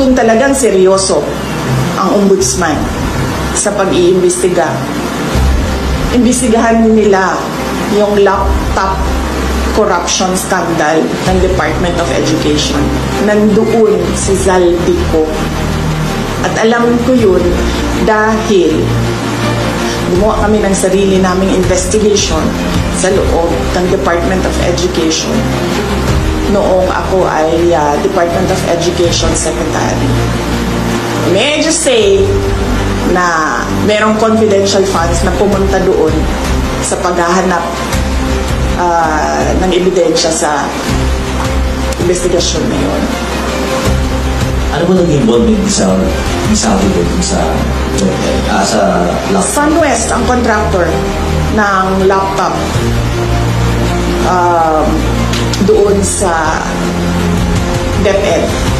kung talagang seryoso ang ombudsman sa pag-iimbestiga, imbestigahan nila yung laptop corruption scandal ng Department of Education. Nandoon si Zaldico. At alam ko yun dahil gumawa kami ng sarili naming investigation sa loob ng Department of Education noong ako ay Department of Education Secretary. May I just say na merong confidential funds na pumunta doon sa paghahanap ng ebidensya sa investigasyon na yun. Ano ba naging involvement sa laptop? SunWest ang contractor ng laptop doon sa DepEd.